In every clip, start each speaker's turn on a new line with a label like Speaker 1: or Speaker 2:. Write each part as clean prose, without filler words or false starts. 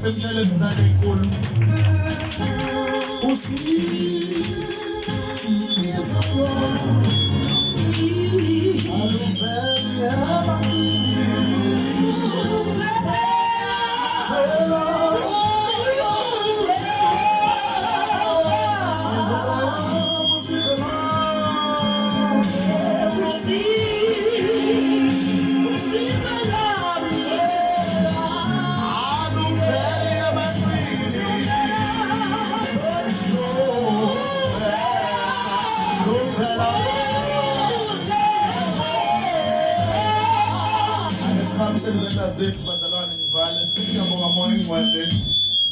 Speaker 1: semsheleni izandla enkulu zethu bazalwane ngivale siyabonga moya ingcwele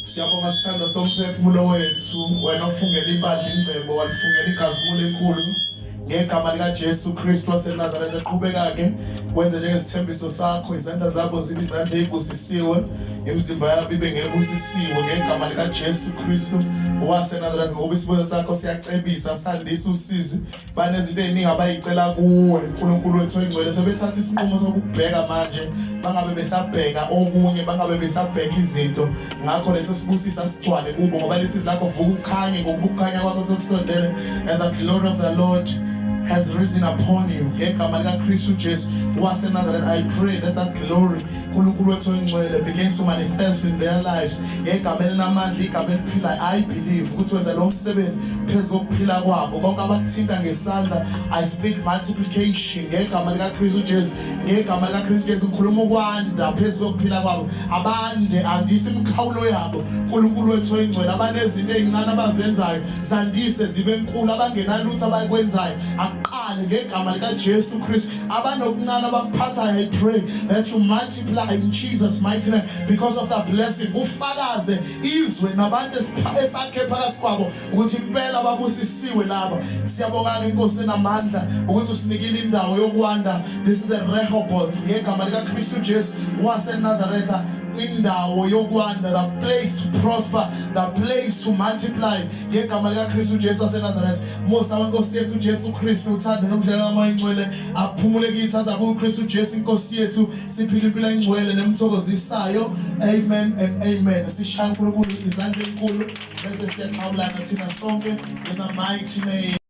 Speaker 1: siyabonga sithanda somphefumulo wethu wena ofungela ibandla ingcebo walifungela igazimulo enkulu ngegama lika Jesu Kristu waseNazaretha eqhubeka-ke kwenze njengesithembiso sakho izandla zabo zibe izandla ezibusisiwe imizimba yabo ibe ngebusisiwe ngegama lika Jesu Kristu waseNazaretha ngoba isibuzo sakho siyacebisa sandisa usizi banezinto eziningi abayicela kuwe uNkulunkulu wethu oyingcwele sebethatha isinqumo sokubheka manje bangabe besabheka okunye bangabe besabheka izinto ngakho leso sibusisa sigcwale kubo ngoba lithi lakho vuka ukukhanye ngokukhanya kwakho sokusondele and the glory of the Lord has risen upon you. Ngegama lika Kristu Jesu waseNazaretha, I pray that that glory uNkulunkulu wethu oyingcwele begin to manifest in their lives. Ngegama elinamandla igama eliphilayo, I believe ukuthi wenza lo msebenzi phezu kokuphila kwabo konke abakuthinta ngesandla. I speak multiplication ngegama lika Kristu Jesu. Ngegama lika Kristu Jesu ngikhuluma ukwanda phezu kokuphila kwabo, abande andise imikhawulo yabo uNkulunkulu wethu oyingcwele. Abanezinto ezincane abazenzayo zandise zibe enkulu, abangenalutho abayikwenzayo aqale ngegama lika Jesu Kristu. Abanokuncane abakuphathayo, I pray that you multiply in Jesus mighty name because of that blessing. Ufakaze izwe nabantu esakhe phakathi kwabo ukuthi impela babusisiwe laba. Siyabonga inkosi enamandla ukuthi usinikile indawo yokwanda. This is a Rehoboth ngegama lika Kristu Jesu waseNazaretha, indawo yokwanda, the place to prosper, the place to multiply ngegama lika Kristu Jesu waseNazaretha. Musa wenkosi yethu Jesu Kristu, uthando nobudlelwano moya ingcwele aphumule kithi azabe uKristu Jesu inkosi yethu, siphila impilo engcwele nemthokozisayo. Amen and amen. Sishaya uNkulunkulu izandla enkulu bese siyaxawulana thina sonke in the mighty name